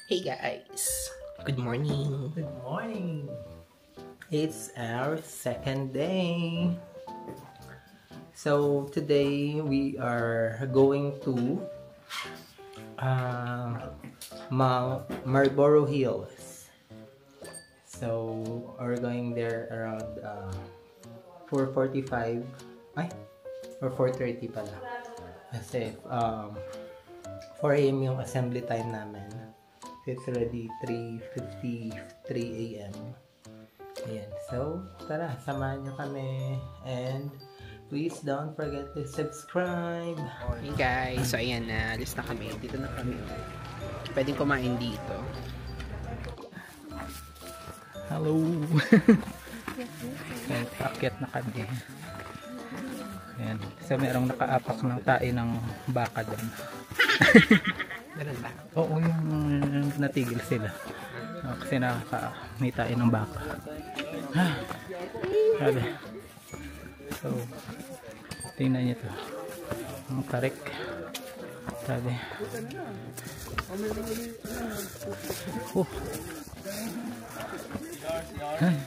Hey guys, good morning. Good morning. It's our second day. So today we are going to Mount Marlborough Hills. So we're going there around 4:45 or 4:30 pala. Kasi 4 AM yung assembly time namin. It's already 3:53 AM. Ayan. So, tara, samahan nyo kami. And please don't forget to subscribe. Hey guys, so ayan na, alis na kami. Dito na kami. Pwedeng kumain dito. Hello! Ayan, paakyat na kami. Ayan. So, merong nakaapak ng tae ng baka doon. Ganun ba? Oo, yung natigil sila. Kasi may tae ng baka. Sabi. So, tingnan nyo to. Ang tarik. Sabi. Oh. Ay.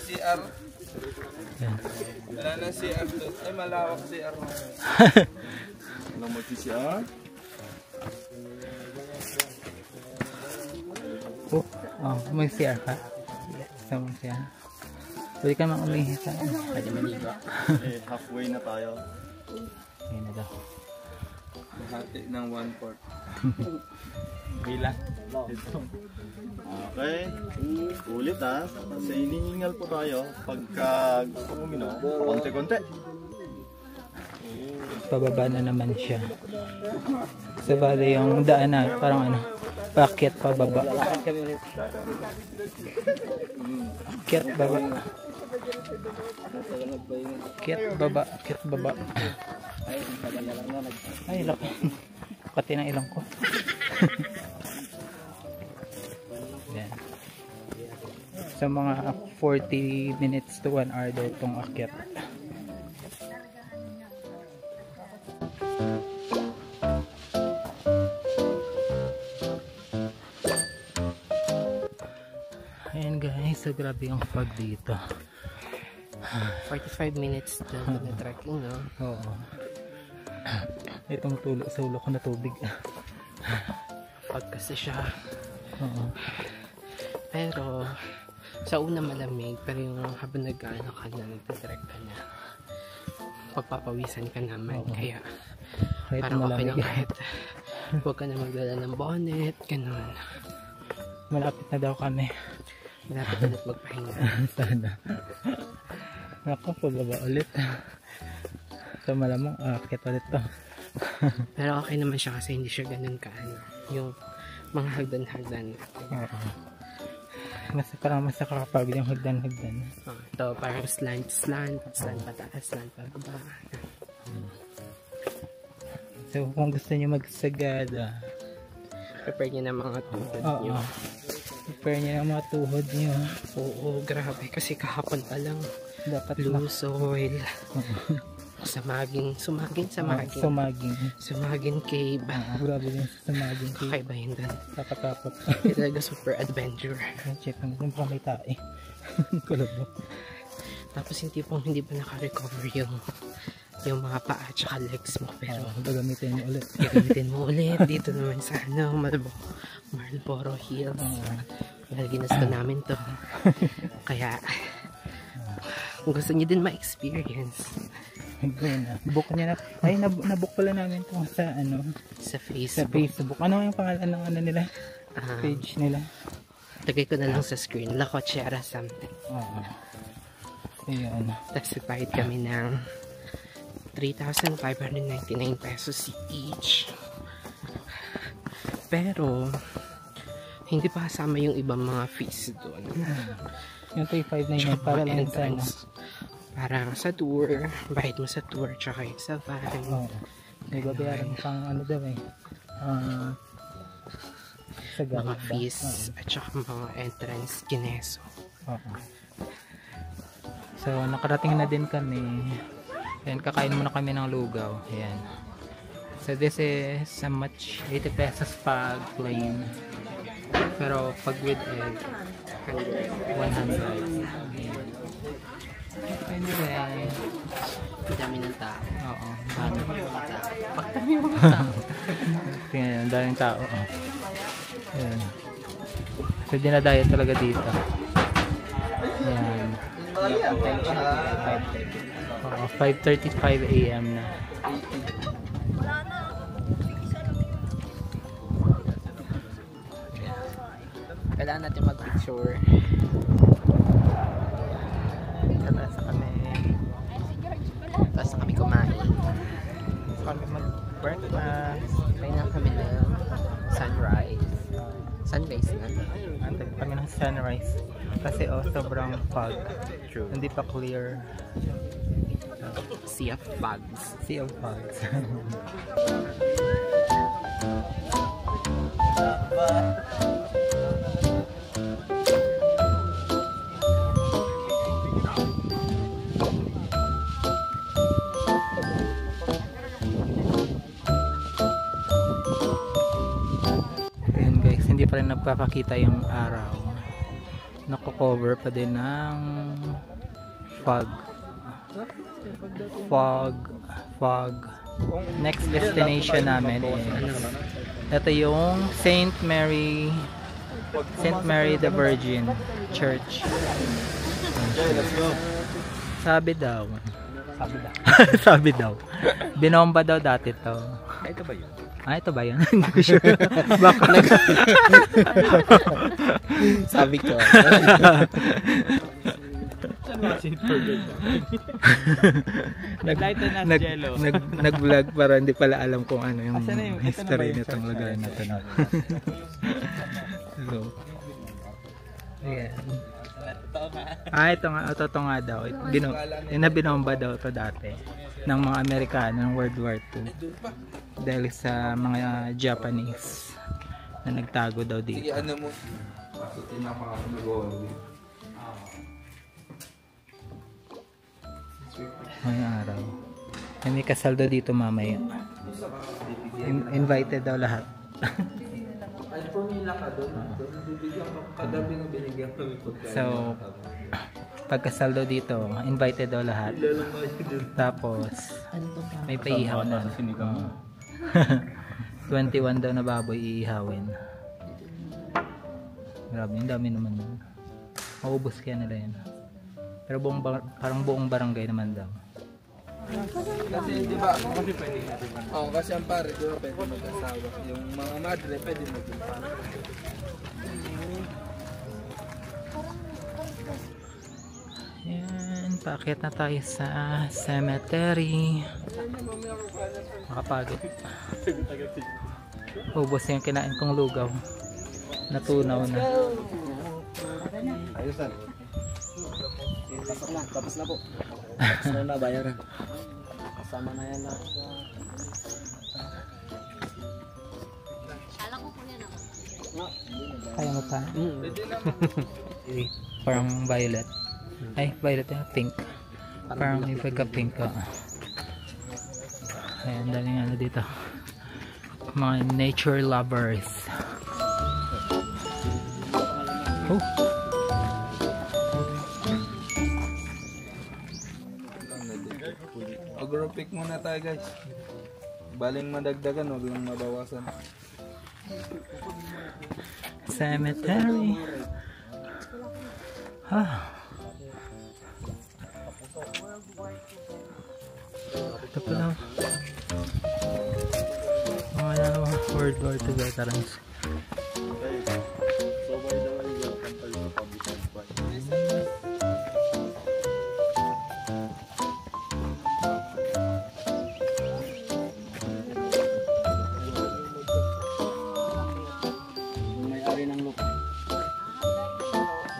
CR. Wala na CR doon. Ay, malawak CR. Walang mag-CR. May CR ka? Sa mga CR. Pwede ka mang umihi sa Pwede maligo. Halfway na tayo. Ayun na daw. Hati ng 1/4. Bila. Okay. Ulit ha. Kasi inihingal po tayo. Pagka gusto mo uminom, konti-konti. Pababa na naman siya. So bali yung daan na parang paakyat pababa. Akyat baba. Akyat baba. Akyat baba. Ay, laki. Pati ng ilong ko. Yan. So mga 40 minutes to 1 hour daw itong akyat. Ayan guys, so grabe yung fog dito. 45 minutes na trekking, no? Oo. Itong tulo sa ulo ko na tubig. Pag kasi siya. Oo. Pero, sa una malamig, pero yung habang nag-ano ka na, nagtatrek ka na, pagpapawisan ka naman. Kaya, Kahit parang okay malamig. lang kahit huwag ka na magdala ng bonnet, ganun. Malapit na daw kami. Malapit ulit magpahinga. Sana. Ako, pababa ulit. So malamang akit ulit to. Pero okay naman siya kasi hindi siya ganun kaano. Yung mga hagdan-hagdan. Oo. Parang mas nakakapagod yung hagdan-hagdan. Ito parang slant pataas, slant pababa. So kung gusto niyo magsagada, Prepare niyo ng mga tuhod niyo. prepare niyo ng mga tuhod niyo. Oo, grabe. Kasi kahapon pa lang. Dapat Lusoil. Sumagin cave. Grabe din sa sumagin. Kakaiba yun doon. Takot-takot. Talaga super adventure. Check naman yung parang may tae. Kulabo. Tapos hindi pa naka-recover yung mga paa at saka legs mo. Pero Gagamitin mo ulit. gagamitin mo ulit. Dito naman sa Marlborough Hills. Dahil ginusto namin to. Kaya kung gusto niyo din ma-experience Book niya na. Ay, nabook pala namin ito sa sa sa Facebook. Facebook. Ano yung pangalan ng nila? Page nila. Lagay ko na lang sa screen. La Cochera something. Oo. Ayan. Tapos nagbayad kami ng 3,599 pesos each. Pero hindi pa kasama yung ibang mga fees doon. Yung 3,599 para lang sa Parang sa tour, bayad mo sa tour, tsaka yung sa van. Oo. May babayaran pang daw sa Mga fees, at tsaka mga entrance, gineso. Oo. So, nakarating na din kami. Ayan, kakain muna kami ng lugaw. Ayan. So this is how much? 80 pesos pag plain. Pero pag with egg, 100. Anyway. Dami ng tao. Oo. Pagdami yung mga tao. Tingnan, ang daming tao. Ayan. So dinadayo talaga dito. Ayan. 5:35 AM na. Kailangan natin mag-picture. Tatas kami. Tapos na kami kumain. Kami mag-breakfast. Kailangan kami ng sunrise. Sunrise na. Antay kami ng sunrise. Kasi sobrang fog. True. Hindi pa clear. Sea of bugs. Sea of fogs. Ayan guys, hindi pa rin nagpapakita yung araw. Nako-cover pa din ng fog. Fog. Next destination namin is ito yung Saint Mary the Virgin Church. Okay, let's go. Sabi daw. Binomba daw dati to. Ito ba yun? Ito ba yun? Hindi ko sure. Baka Sabi ko. nag-vlog para hindi pala alam kung ano yung history nitong lugar na to. So, ayan. Ito nga daw. Binomba daw to dati ng mga Amerikano ng World War II dahil sa mga Japanese na nagtago daw dito. Ngayong araw. May kasal daw dito mamaya. Invited daw lahat. So, pagkasal daw dito, invited daw lahat. Tapos, may paihaw na. 21 daw na baboy iihawin. Grabe, yung dami naman yun. Maubos kaya nila yan. Pero parang buong barangay naman daw. Kasi di ba, kasi pwede natin. Oo, kasi ang pare, di ba pwede mag-asawa. Yung mga madre, pwede mag-asawa. Yan, paakyat na tayo sa cemetery. Makapagod. Ubos na yung kinain kong lugaw. Natunaw na. Ayusan. Tapos na po. Tapos na bayaran. Kasama na yan lahat. Kaya mo pa? Parang violet. Ay, violet yung pink. Parang yung pagka-pink ka. Ayan, daming ano dito. Mga nature lovers. Oh! Agro-pick muna tayo guys. Baling madagdagan, huwag lang mabawasan. Cemetery. Ito pala. Mga World War II veterans. So by the way, welcome tayo sa public advice. May-ari ng lupa.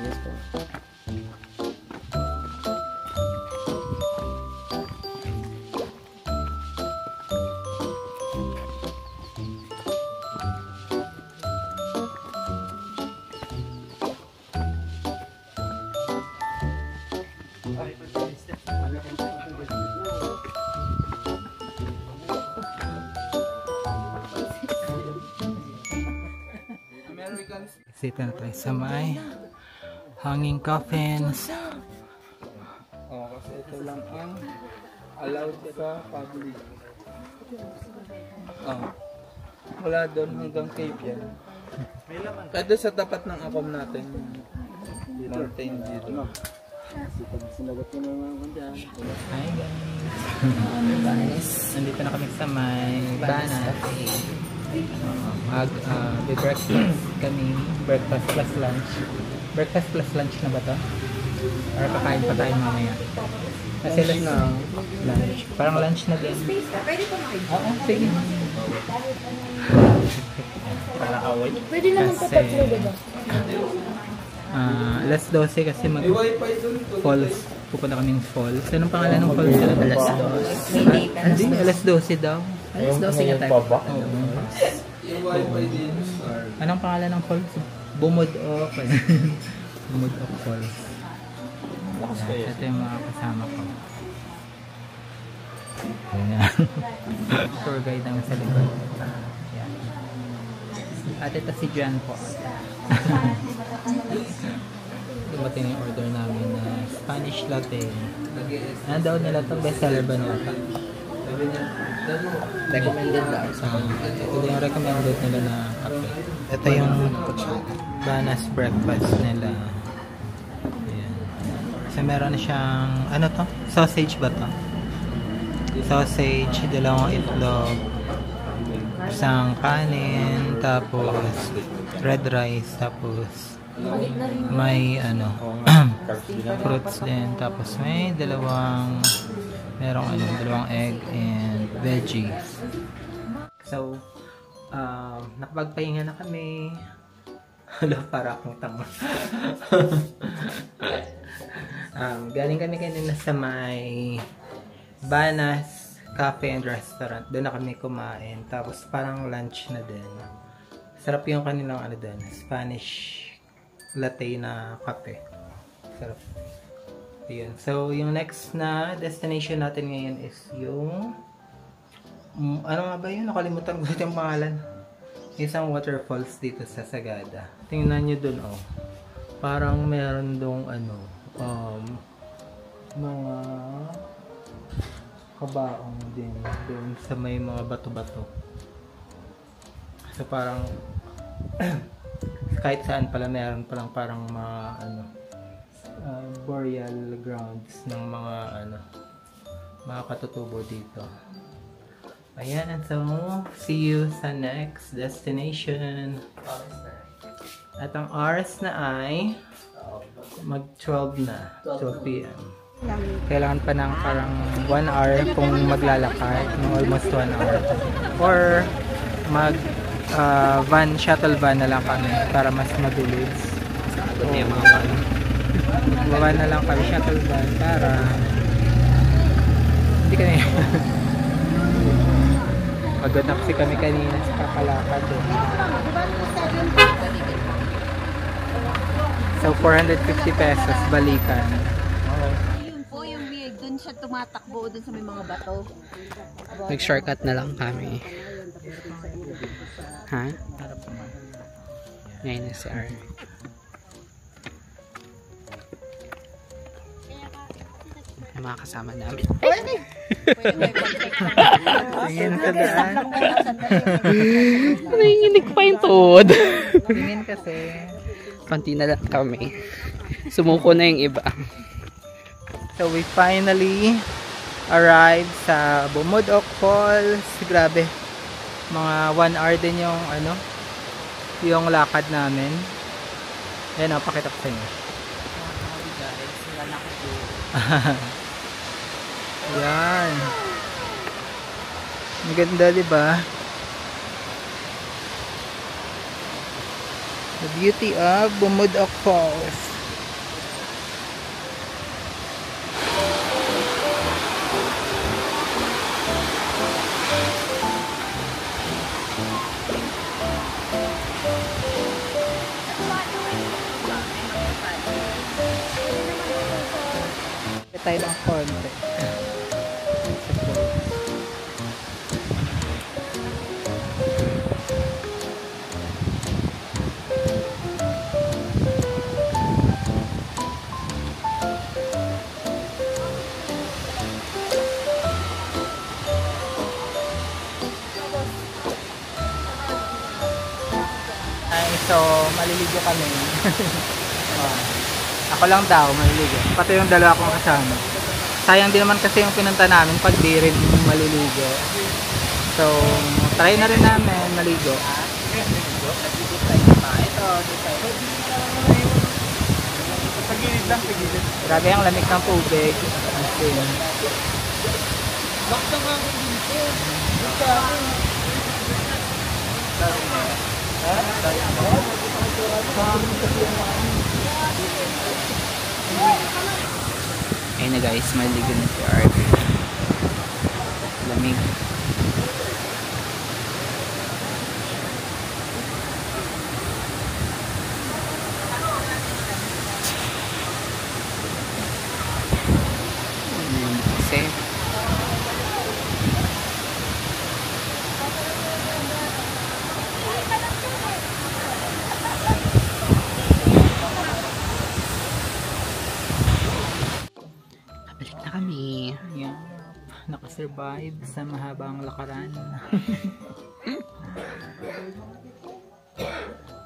Yes po. Dito na tayo sa may hanging coffins. Kasi ito lang ang allowed sa public. Wala doon hanggang cave yan. Kahit doon sa tapat ng akom natin, mountain dito. Hi guys! Nandito na kami sa may Banas. Breakfast kami. Breakfast plus lunch. Breakfast plus lunch na ba to? Or kakain pa tayo mamaya? Kasi lunch. Parang lunch na din. Oo, sige. Para away. Pwede naman po tatlo, diba? Alas 12 kasi mag-falls. Pupunta kaming falls. Anong pangalan ng falls? Alas 12. Alas 12 daw. Alas 12 nga tayo. Anong pangalan ng falls? Bumudok. Bumudok Falls. Ito yung mga kasama ko. Tour guide namin sa likod. Yan. At ito si Jan po. Dumating yung order namin na Spanish latte. Ano daw nila to? Bestseller ba nila to? Recommended daw. Ito yung recommended nila na kape. Ito yung Banas breakfast nila. Ayan. So meron na siyang, ano to? Sausage ba to? Sausage, dalawang itlog, isang kanin, tapos red rice, tapos may ano fruits din, tapos may dalawang egg and veggies. So nakapagpahinga na kami. Hala, para akong tanga. Galing kami kanina sa may Banas Cafe and Restaurant. Doon na kami kumain. Tapos parang lunch na din. Sarap yung kanilang ano doon, Spanish latte na kape. Sarap. Ayun. So, yung next na destination natin ngayon is yung ano nga ba yun? Nakalimutan ko yung pangalan. Isang waterfalls dito sa Sagada. Tingnan nyo dun, oh. Parang meron dong ano, mga kabaong din doon sa may mga bato-bato. So parang kahit saan pala meron palang parang mga ano, burial grounds ng mga katutubo dito. Ayan, and so see you sa next destination. At ang oras na ay mag-12 na, 12 p.m. Kailangan pa ng parang 1 hour kung maglalakad, almost 1 hour. Or shuttle van na lang kami para mas mabilis. Van na lang kami, shuttle van para hindi kami pagod na kasi kami kanina sa kakalakad. So 450 pesos balikan. Yun po, yung doon siya tumatakbo doon sa may mga bato. Nag-shortcut na lang kami. Ha? Ngayon na si R. Yung mga kasama namin. Tingin sa daan. Nanginginig pa yung tuhod. Tingin kasi. Panti na lang kami. Sumuko na yung iba. So we finally arrived sa Bumudok Falls. Grabe. Mga 1 hour din yung yung lakad namin. Ayan, pakita ko sa inyo. Ayan. Ang ganda, diba? The beauty of Bumudok Falls. Tayo ng konti. So, maliligo kami. Ako lang daw, maliligo. Pati yung dalawa kong kasama. Sayang din naman kasi yung pinunta namin pag di rin maliligo. So, try na rin namin maligo. Grabe ang lamig ng tubig. Ayun na guys, maligo na si RV. Lamig. Kasi Balik na kami. yeah, nakasurvive sa mahabang lakaran.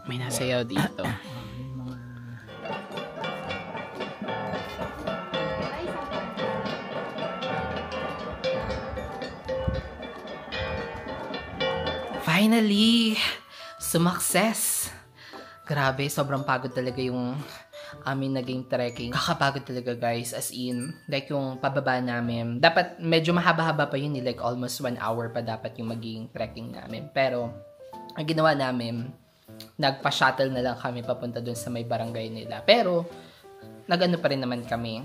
May nasayaw dito. Finally! Sumakses! Grabe, sobrang pagod talaga yung amin naging trekking. Kakapagod talaga guys, as in, like yung pababa namin. Dapat medyo mahaba-haba pa yun, like almost 1 hour pa dapat yung maging trekking namin. Pero, ang ginawa namin, nagpa-shuttle na lang kami papunta dun sa may barangay nila. Pero, nag-ano pa rin naman kami.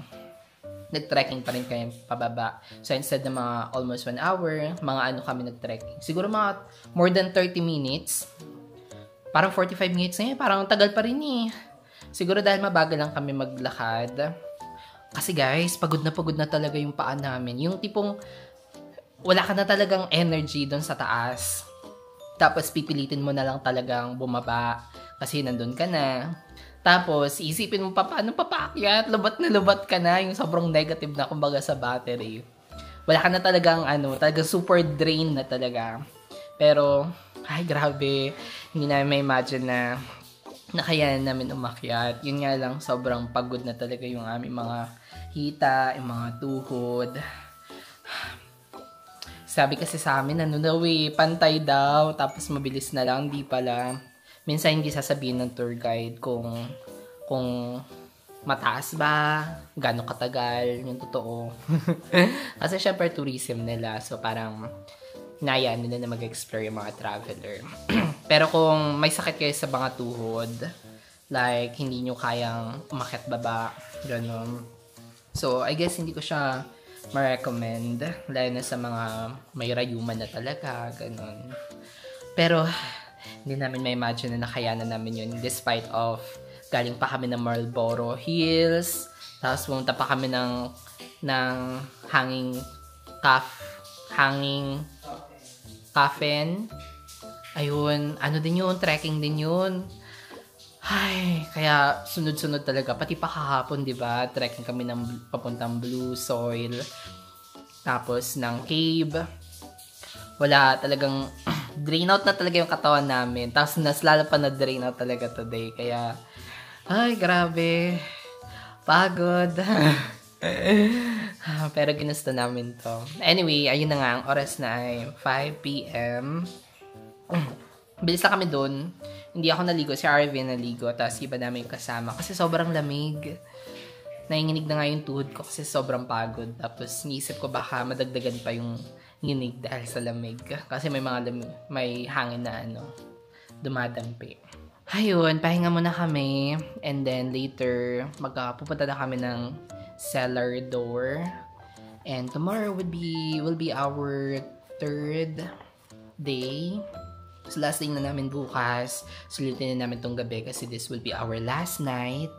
Nag-trekking pa rin kami pababa. So, instead na mga almost 1 hour, mga ano kami nag-trekking. Siguro mga more than 30 minutes. Parang 45 minutes na yun. Parang tagal pa rin eh. Siguro dahil mabagal lang kami maglakad. Kasi guys, pagod na talaga yung paa namin. Yung tipong wala ka na talagang energy doon sa taas. Tapos pipilitin mo na lang talagang bumaba. Kasi nandun ka na. Tapos, isipin mo pa paano papaakyat, lubat na lubat ka na, yung sobrang negative na kumbaga sa battery. Wala ka na talagang talagang super drain na talaga. Pero, ay grabe, hindi namin ma-imagine na nakayanan namin umakyat. Yun nga lang, sobrang pagod na talaga yung aming mga hita, yung mga tuhod. Sabi kasi sa amin, pantay daw, tapos mabilis na lang, di pala. Minsan hindi sasabihin ng tour guide kung mataas ba, gaano katagal, yung totoo. Kasi syempre tourism nila, so parang inayaan nila na mag-explore yung mga traveler. Pero kung may sakit kayo sa mga tuhod, like hindi nyo kayang umakyat baba, gano'n. So I guess hindi ko siya ma-recommend, lalo na sa mga may rayuman na talaga, gano'n. Pero hindi namin ma-imagine na nakayanan namin yun despite of galing pa kami ng Marlboro Hills, tapos pumunta pa kami ng hanging coffin. Ayun, ano din yun, trekking din yun. Ay, kaya sunod-sunod talaga. Pati pa kahapon, di ba? Trekking kami ng papuntang Blue Soil. Tapos ng cave. Wala talagang drain out na talaga yung katawan namin. Tapos lalo pa na drain out talaga today. Kaya, ay, grabe. Pagod. Pero ginusto namin to. Anyway, ayun na nga. Ang oras na ay 5 p.m. Bilis na kami dun. Hindi ako naligo. Si RV naligo. Tapos iba namin yung kasama. Kasi sobrang lamig. Nanginginig na nga yung tuhod ko kasi sobrang pagod. Tapos niisip ko baka madagdagan pa yung nginig dahil sa lamig. Kasi may hangin na dumadampi. Ayun, pahinga muna kami. And then later, pupunta na kami ng cellar door. And tomorrow will be our 3rd day. So last day na namin bukas. Sulitin na namin tong gabi kasi this will be our last night.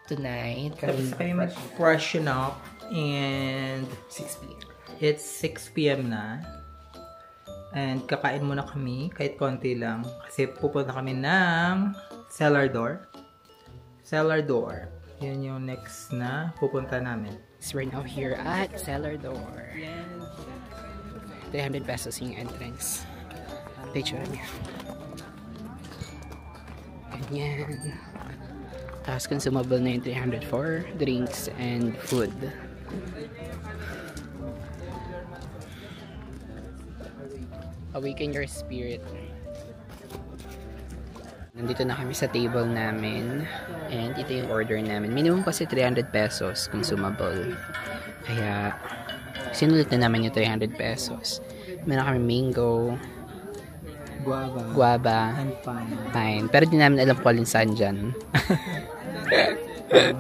Tonight. Tapos kami mag-freshen up. And 6 p.m. It's 6 p.m. na. And kakain muna kami, kahit konti lang. Kasi pupunta kami ng cellar door. Cellar door. Yun yung next na pupunta namin. So we're now here at cellar door. 300 pesos yung entrance. Picture niya. Ganyan. Tapos consumable na yung 300 for drinks and food. Awaken your spirit. Nandito na kami sa table namin. And ito yung order namin. Minimum kasi 300 pesos consumable. Kaya sinulit na naman yung 300 pesos. Meron kami mango, guava, and pine. Pero di namin alam kung alin saan dyan.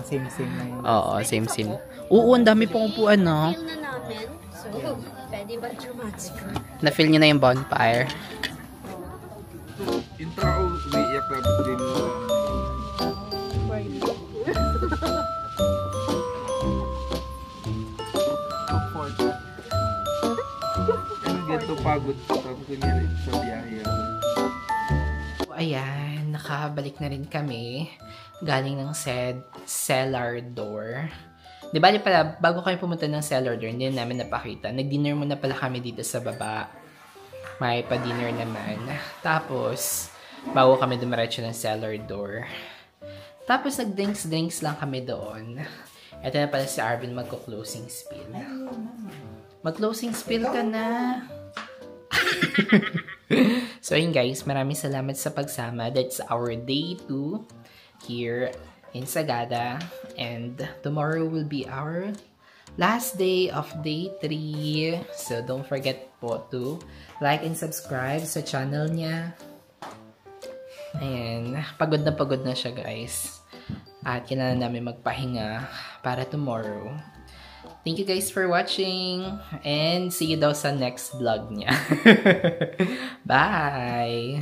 Same na yun. Oo, same. Oo, ang dami pong upuan, no? Yung na namin. So, pwede ba dramatic? Na-feel nyo na yung bonfire. Intra o umiiyak na din mo. Ano ganito pagod ko tapos kunyari sa biyahe ako. Ayan, nakabalik na rin kami. Galing ng cellar door. Di ba pala, bago kami pumunta ng cellar door, hindi namin napakita. Nag-dinner muna pala kami dito sa baba. May pa-dinner naman. Tapos, bago kami dumiretso ng cellar door. Tapos, nag-drinks lang kami doon. Ito na pala si Arvin magko-closing spiel. Mag-closing spiel ka na. So, yun guys, maraming salamat sa pagsama. That's our day 2 here in Sagada. And tomorrow will be our last day of day 3. So, don't forget po to like and subscribe sa channel niya. Ayan, pagod na siya guys. At kailangan namin magpahinga para tomorrow. Thank you guys for watching. And see you daw sa next vlog niya. Bye!